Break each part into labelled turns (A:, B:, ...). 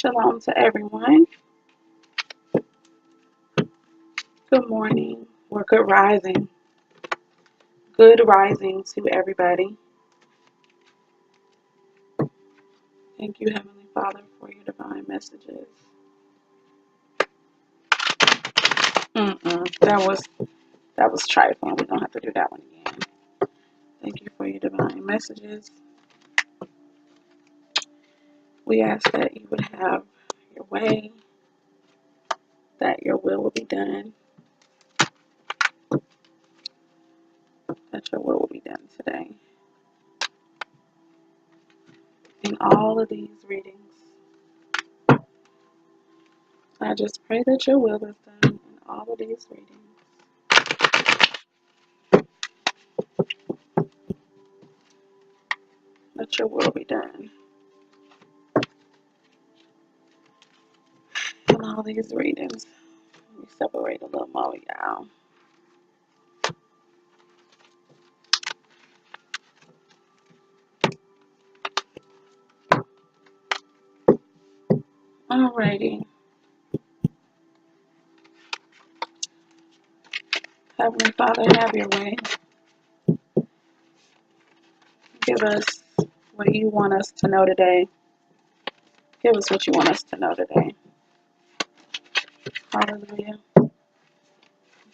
A: Shalom to everyone. Good morning or good rising. Good rising to everybody. Thank you, Heavenly Father, for your divine messages. That was trifling. We don't have to do that one again. Thank you for your divine messages. We ask that you would have your way, that your will be done, that your will be done today. In all of these readings, I just pray that your will is done in all of these readings. That your will be done in all these readings. Let me separate a little more, y'all. Alrighty. Heavenly Father, have your way. Give us what you want us to know today. Give us what you want us to know today. Hallelujah.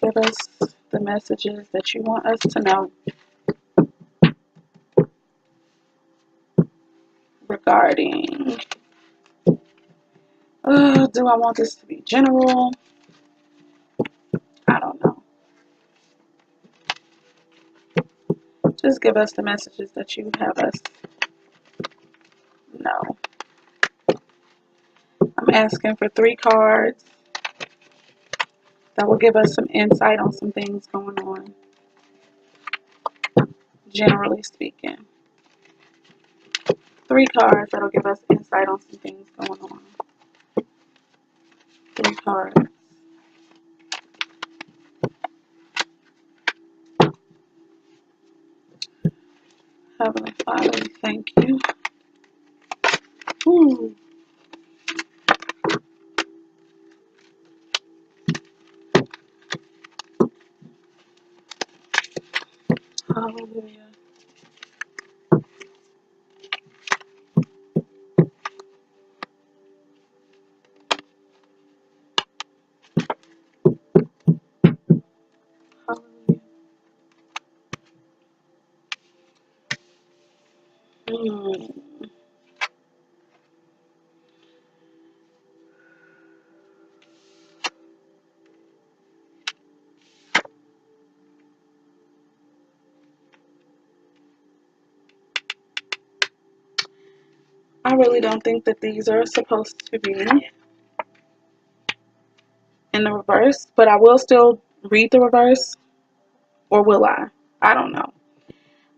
A: Give us the messages that you want us to know regarding, do I want this to be general? I don't know. Just give us the messages that you have us know. I'm asking for 3 cards that will give us some insight on some things going on, generally speaking. 3 cards that'll give us insight on some things going on. 3 cards. Heavenly Father, we thank you. Ooh. Hallelujah. Hallelujah. I really don't think that these are supposed to be in the reverse, but I will still read the reverse, or will I? I don't know.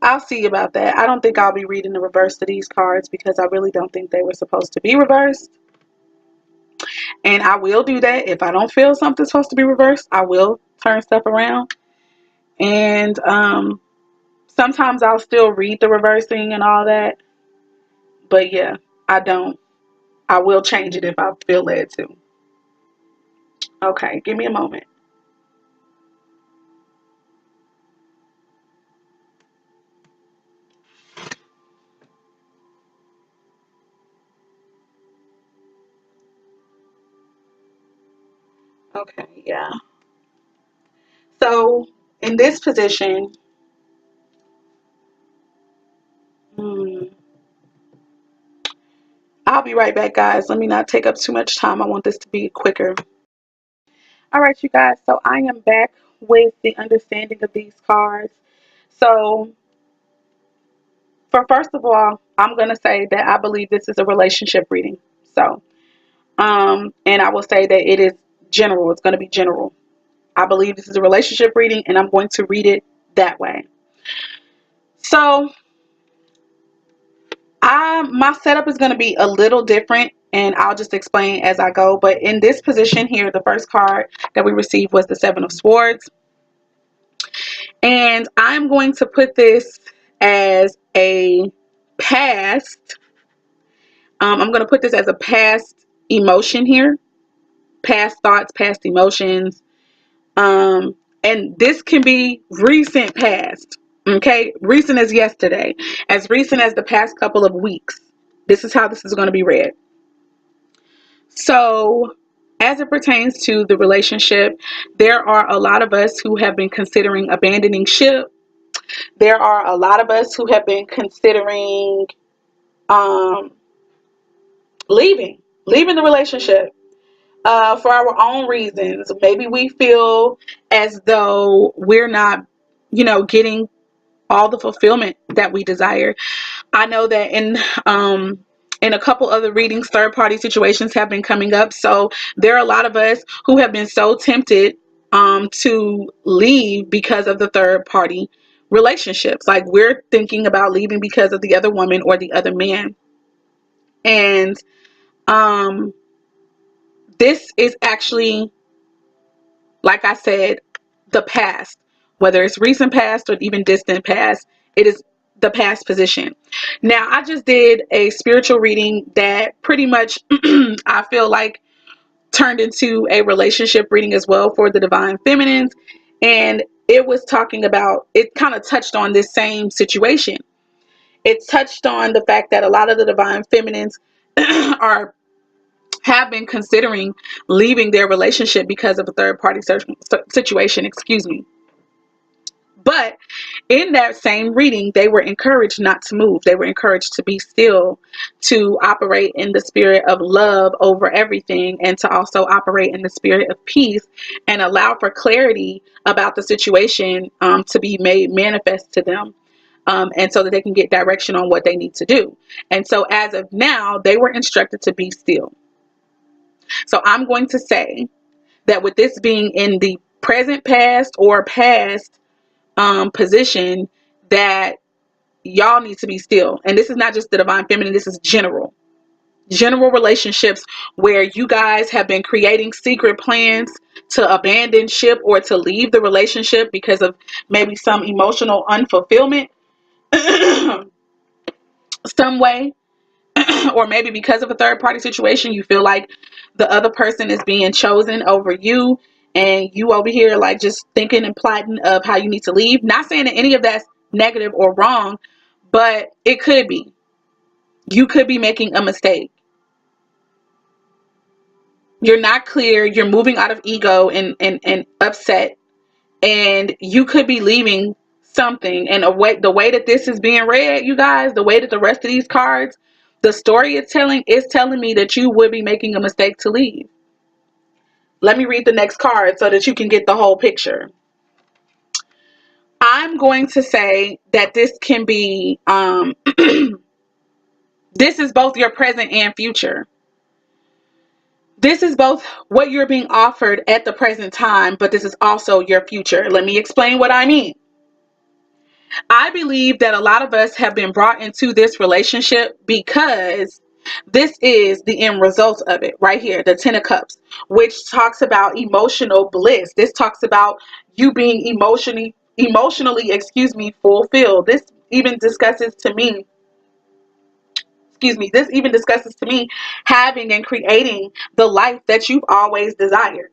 A: I'll see about that. I don't think I'll be reading the reverse to these cards because I really don't think they were supposed to be reversed. And I will do that. If I don't feel something's supposed to be reversed, I will turn stuff around. And sometimes I'll still read the reversing and all that. But yeah, I don't. I will change it if I feel led to. Okay, give me a moment. Okay, yeah. So in this position, I'll be right back, guys. Let me not take up too much time. I want this to be quicker. All right, you guys. So I am back with the understanding of these cards. So for first of all, I'm going to say that I believe this is a relationship reading. So, and I will say that it is general. It's going to be general. I believe this is a relationship reading, and I'm going to read it that way. So my setup is going to be a little different, and I'll just explain as I go. But in this position here, the first card that we received was the 7 of Swords. And I'm going to put this as a past. I'm going to put this as a past emotion here, past thoughts, past emotions. And this can be recent past, okay? Recent as yesterday, as recent as the past couple of weeks. This is how this is going to be read. So, as it pertains to the relationship, there are a lot of us who have been considering abandoning ship. There are a lot of us who have been considering um, leaving the relationship for our own reasons. Maybe we feel as though we're not, getting all the fulfillment that we desire. I know that in a couple other readings, third party situations have been coming up. So there are a lot of us who have been so tempted to leave because of the third party relationships. Like, we're thinking about leaving because of the other woman or the other man. And um, this is actually, like I said, the past, whether it's recent past or even distant past, it is the past position. Now, I just did a spiritual reading that pretty much I feel like turned into a relationship reading as well for the divine feminines. And it was talking about, it kind of touched on this same situation. It touched on the fact that a lot of the divine feminines are have been considering leaving their relationship because of a third party situation, excuse me. But in that same reading, they were encouraged not to move. They were encouraged to be still, to operate in the spirit of love over everything, and to also operate in the spirit of peace and allow for clarity about the situation to be made manifest to them. And so that they can get direction on what they need to do. And so as of now, they were instructed to be still. So I'm going to say that with this being in the present past or past position, that y'all need to be still. And this is not just the divine feminine, this is general relationships where you guys have been creating secret plans to abandon ship or to leave the relationship because of maybe some emotional unfulfillment some way. Or maybe because of a third party situation, you feel like the other person is being chosen over you, and you over here like just thinking and plotting of how you need to leave. Not saying that any of that's negative or wrong, but it could be. You could be making a mistake. You're not clear. You're moving out of ego and upset, and you could be leaving something. And the way that this is being read, you guys, the way that the rest of these cards, the story is telling me that you would be making a mistake to leave. Let me read the next card so that you can get the whole picture. I'm going to say that this can be, this is both your present and future. This is both what you're being offered at the present time, but this is also your future. Let me explain what I mean. I believe that a lot of us have been brought into this relationship because this is the end result of it right here, the Ten of Cups, which talks about emotional bliss. This talks about you being emotionally, fulfilled. This even discusses to me, this even discusses to me having and creating the life that you've always desired.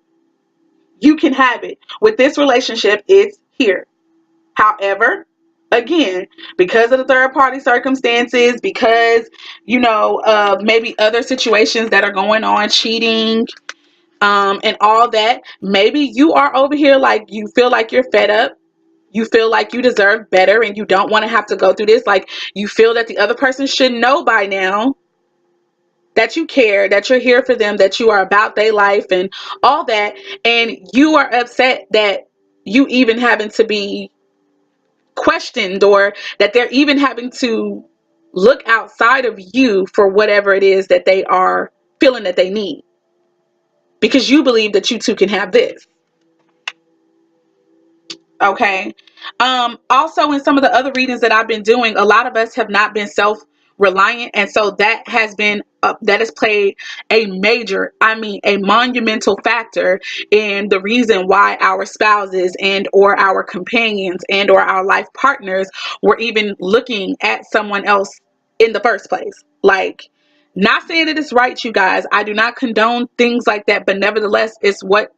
A: You can have it. With this relationship, it's here. However, again, because of the third party circumstances, because, of maybe other situations that are going on, cheating, and all that, maybe you are over here like you feel like you're fed up. You feel like you deserve better and you don't want to have to go through this. Like, you feel that the other person should know by now that you care, that you're here for them, that you are about their life and all that. And you are upset that you even having to be questioned, or that they're even having to look outside of you for whatever it is that they are feeling that they need, because you believe that you too can have this. Okay. Also, in some of the other readings that I've been doing, a lot of us have not been self-reliant, and so that has been that has played a major, a monumental factor in the reason why our spouses and or our companions and or our life partners were even looking at someone else in the first place. Like, Not saying that it's right, you guys. I do not condone things like that, but nevertheless, it's what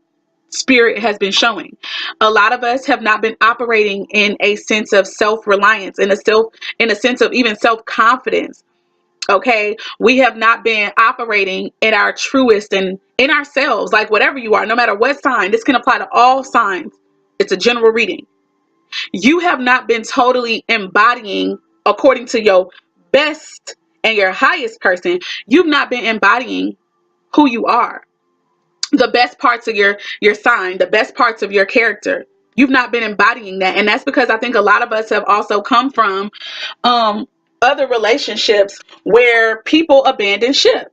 A: Spirit has been showing. A lot of us have not been operating in a sense of self-reliance, in a sense of even self-confidence. Okay, we have not been operating in our truest and in ourselves, like whatever you are, no matter what sign. This can apply to all signs. It's a general reading. You have not been totally embodying according to your best and your highest person. You've not been embodying who you are, the best parts of your sign, the best parts of your character. You've not been embodying that, and that's because I think a lot of us have also come from um other relationships where people abandon ship.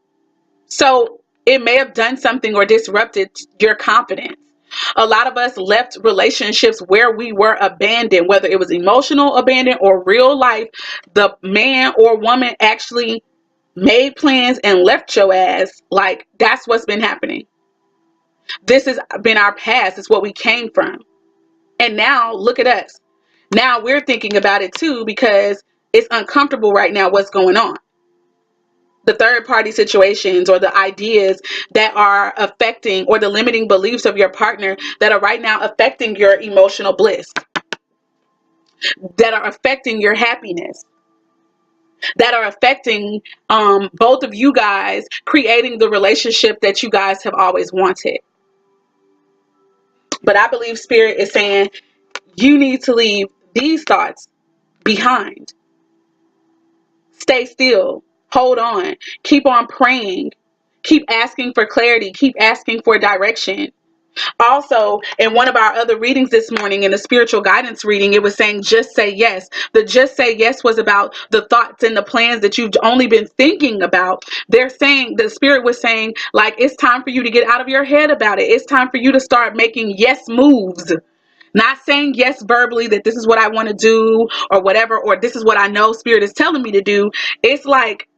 A: So it may have done something or disrupted your confidence. A lot of us left relationships where we were abandoned, whether it was emotional abandon or real life. The man or woman actually made plans and left your ass. Like, that's what's been happening. This has been our past. It's what we came from. And now look at us. Now we're thinking about it too, because it's uncomfortable right now what's going on. The third party situations or the ideas that are affecting, or the limiting beliefs of your partner that are right now affecting your emotional bliss, that are affecting your happiness, that are affecting both of you guys creating the relationship that you guys have always wanted. But I believe Spirit is saying you need to leave these thoughts behind. Stay still. Hold on. Keep on praying. Keep asking for clarity. Keep asking for direction. Also, in one of our other readings this morning, in the spiritual guidance reading, it was saying just say yes. The just say yes was about the thoughts and the plans that you've only been thinking about. They're saying, the Spirit was saying, like, it's time for you to get out of your head about it. It's time for you to start making yes moves. Not saying yes verbally that this is what I want to do or whatever, or this is what I know Spirit is telling me to do. It's like,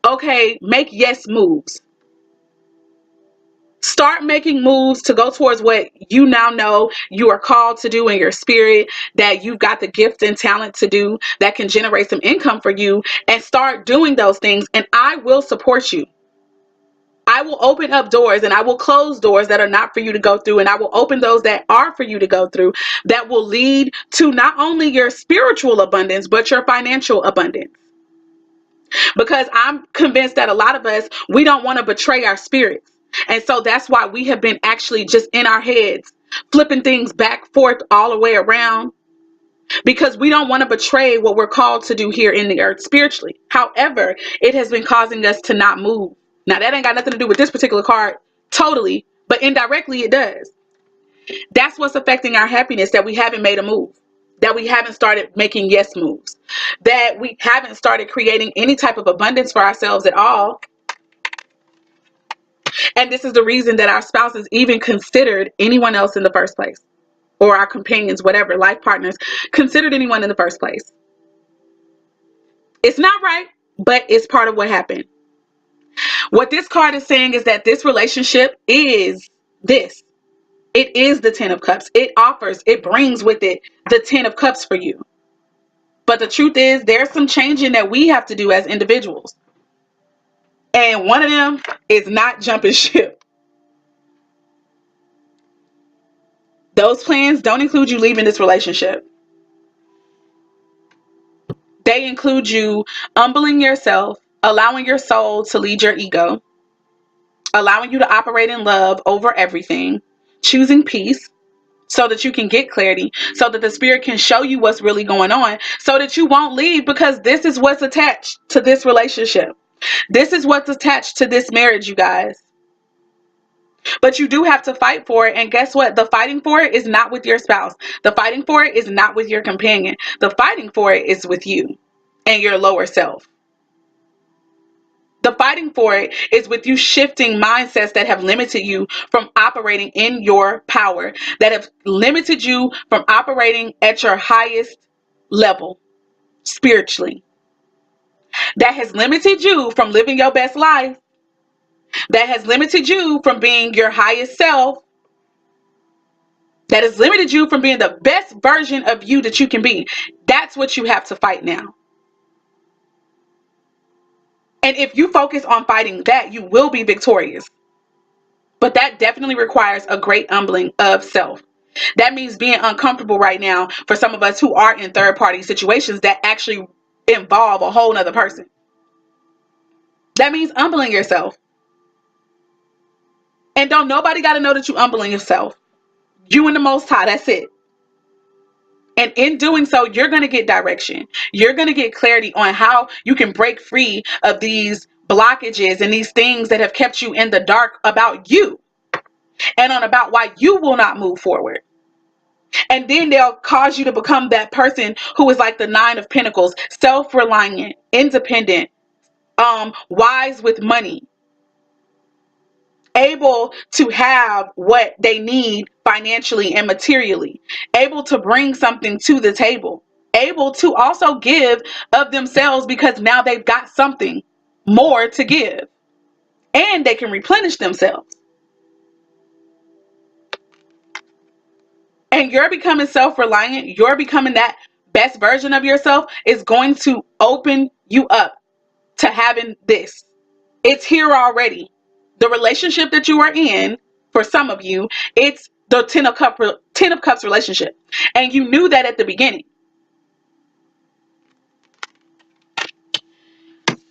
A: okay, make yes moves. Start making moves to go towards what you now know you are called to do in your spirit, that you've got the gift and talent to do, that can generate some income for you, and start doing those things. And I will support you. I will open up doors and I will close doors that are not for you to go through. And I will open those that are for you to go through, that will lead to not only your spiritual abundance, but your financial abundance. Because I'm convinced that a lot of us, we don't want to betray our spirits. And so that's why we have been actually just in our heads, flipping things back, forth, all the way around, because we don't want to betray what we're called to do here in the earth spiritually. However, it has been causing us to not move. Now, that ain't got nothing to do with this particular card totally, but indirectly it does. That's what's affecting our happiness, that we haven't made a move, that we haven't started making yes moves, that we haven't started creating any type of abundance for ourselves at all. And this is the reason that our spouses even considered anyone else in the first place, or our companions, whatever, life partners, considered anyone in the first place. It's not right, but it's part of what happened. What this card is saying is that this relationship is this. It is the 10 of Cups. It brings with it the 10 of Cups for you. But the truth is, there's some changing that we have to do as individuals. And one of them is not jumping ship. Those plans don't include you leaving this relationship. They include you humbling yourself, allowing your soul to lead your ego, allowing you to operate in love over everything, choosing peace so that you can get clarity, so that the Spirit can show you what's really going on, so that you won't leave, because this is what's attached to this relationship. This is what's attached to this marriage, you guys. But you do have to fight for it. And guess what? The fighting for it is not with your spouse. The fighting for it is not with your companion. The fighting for it is with you and your lower self. The fighting for it is with you shifting mindsets that have limited you from operating in your power, that have limited you from operating at your highest level spiritually, that has limited you from living your best life, that has limited you from being your highest self, that has limited you from being the best version of you that you can be. That's what you have to fight now. And if you focus on fighting that, you will be victorious. But that definitely requires a great humbling of self. That means being uncomfortable right now for some of us who are in third party situations that actually involve a whole nother person. That means humbling yourself. And don't nobody got to know that you humbling yourself. You and the Most High, that's it. And in doing so, you're going to get direction. You're going to get clarity on how you can break free of these blockages and these things that have kept you in the dark about you and on about why you will not move forward. And then they'll cause you to become that person who is like the Nine of Pentacles, self-reliant, independent, wise with money, able to have what they need financially and materially, able to bring something to the table, able to also give of themselves because now they've got something more to give and they can replenish themselves. And you're becoming self-reliant, you're becoming that best version of yourself is going to open you up to having this. It's here already. The relationship that you are in, for some of you, it's the Ten of Cups relationship. And you knew that at the beginning.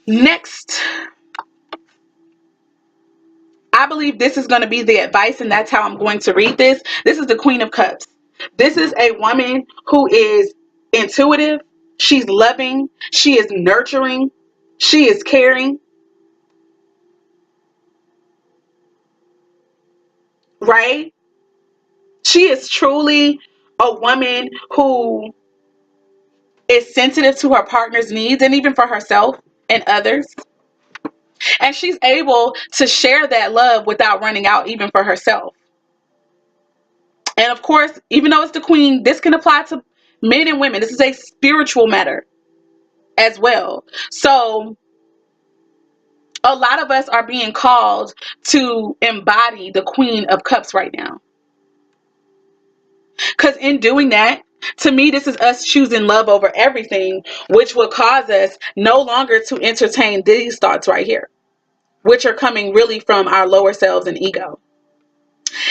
A: Next, I believe this is going to be the advice, and that's how I'm going to read this. This is the Queen of Cups. This is a woman who is intuitive. She's loving. She is nurturing. She is caring. Right? She is truly a woman who is sensitive to her partner's needs and even for herself and others. And she's able to share that love without running out even for herself. And of course, even though it's the queen, this can apply to men and women. This is a spiritual matter as well. So a lot of us are being called to embody the Queen of Cups right now. Because in doing that, to me, this is us choosing love over everything, which will cause us no longer to entertain these thoughts right here, which are coming really from our lower selves and ego.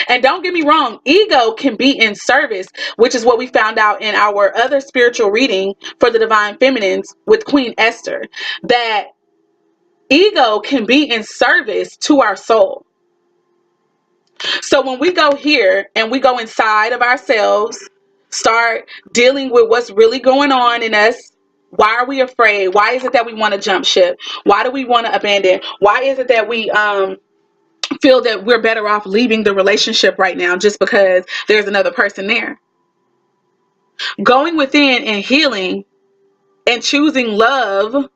A: And don't get me wrong, ego can be in service, which is what we found out in our other spiritual reading for the Divine Feminines with Queen Esther, that ego can be in service to our soul. So when we go here and we go inside of ourselves, start dealing with what's really going on in us. Why are we afraid? Why is it that we want to jump ship? Why do we want to abandon? Why is it that we feel that we're better off leaving the relationship right now just because there's another person there? Going within and healing and choosing love,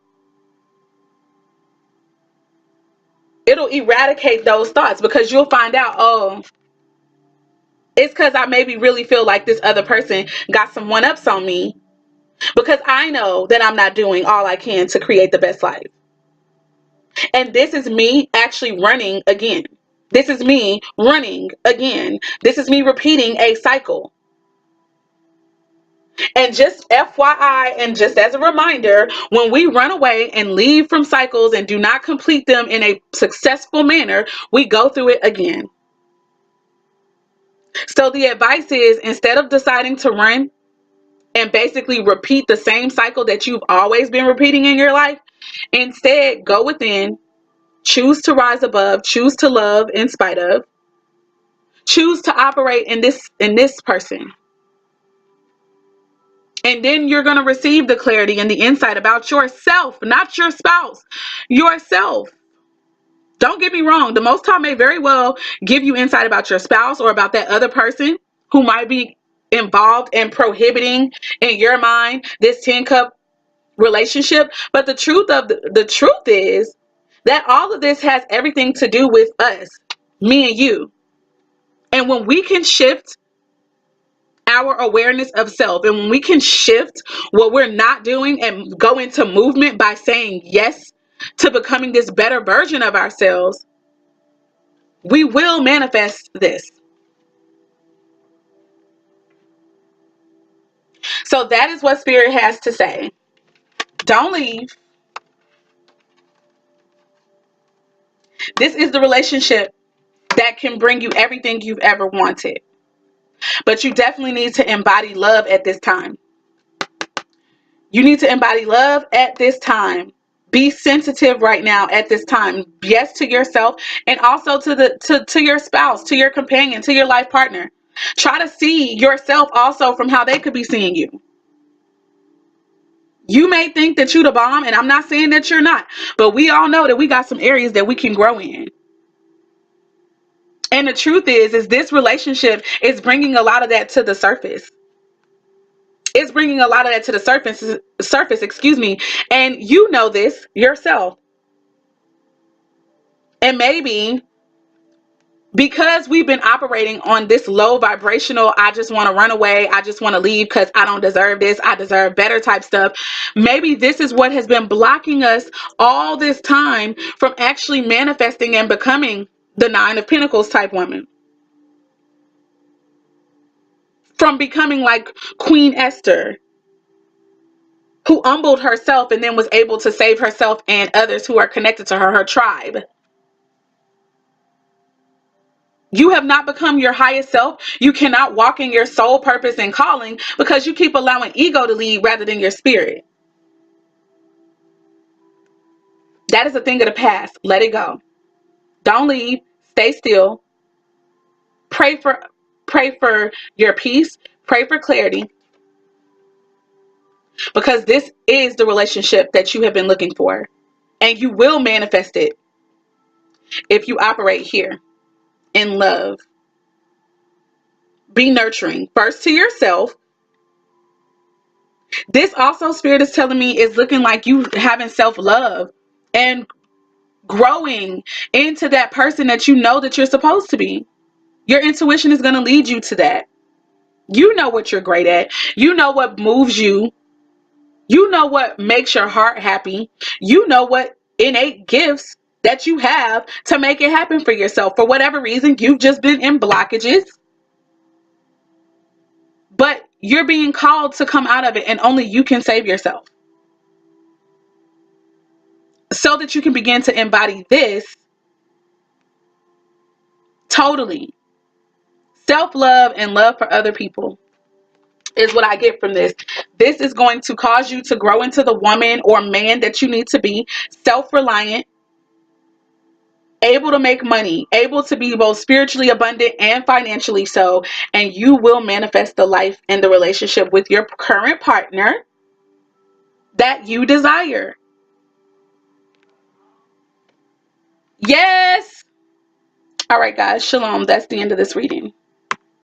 A: it'll eradicate those thoughts, because you'll find out, oh, it's because I maybe really feel like this other person got some one-ups on me, because I know that I'm not doing all I can to create the best life. And this is me actually running again. This is me running again. This is me repeating a cycle. And just FYI, and just as a reminder, when we run away and leave from cycles and do not complete them in a successful manner, we go through it again. So the advice is, instead of deciding to run and basically repeat the same cycle that you've always been repeating in your life, instead go within, choose to rise above, choose to love in spite of, choose to operate in this person. And then you're going to receive the clarity and the insight about yourself, not your spouse, yourself. Don't get me wrong. The Most High may very well give you insight about your spouse or about that other person who might be involved in prohibiting, in your mind, this 10-cup relationship. But the truth is that all of this has everything to do with us, me and you. And when we can shift our awareness of self, and when we can shift what we're not doing and go into movement by saying yes to becoming this better version of ourselves, we will manifest this. So that is what Spirit has to say. Don't leave. This is the relationship that can bring you everything you've ever wanted. But you definitely need to embody love at this time. You need to embody love at this time. Be sensitive right now at this time. Yes, to yourself, and also to your spouse, to your companion, to your life partner. Try to see yourself also from how they could be seeing you. You may think that you're the bomb, and I'm not saying that you're not, but we all know that we got some areas that we can grow in. And the truth is this relationship is bringing a lot of that to the surface. It's bringing a lot of that to the surface, excuse me. And you know this yourself. And maybe because we've been operating on this low vibrational, I just want to run away, I just want to leave because I don't deserve this, I deserve better type stuff. Maybe this is what has been blocking us all this time from actually manifesting and becoming the Nine of Pentacles type woman. From becoming like Queen Esther, who humbled herself and then was able to save herself and others who are connected to her tribe. You have not become your highest self. You cannot walk in your soul purpose and calling because you keep allowing ego to lead rather than your spirit. That is a thing of the past. Let it go. Don't leave. Stay still. Pray for your peace. Pray for clarity. Because this is the relationship that you have been looking for. And you will manifest it if you operate here in love. Be nurturing. First to yourself. This also, Spirit is telling me, is looking like you having self-love and growing into that person that you know that you're supposed to be. Your intuition is going to lead you to that. You know what you're great at. You know what moves you. You know what makes your heart happy. You know what innate gifts that you have to make it happen for yourself. For whatever reason, you've just been in blockages. But you're being called to come out of it, and only you can save yourself. So that you can begin to embody this totally. Self-love and love for other people is what I get from this. This is going to cause you to grow into the woman or man that you need to be. Self-reliant, able to make money, able to be both spiritually abundant and financially so. And you will manifest the life and the relationship with your current partner that you desire. Yes. All right, guys. Shalom. That's the end of this reading.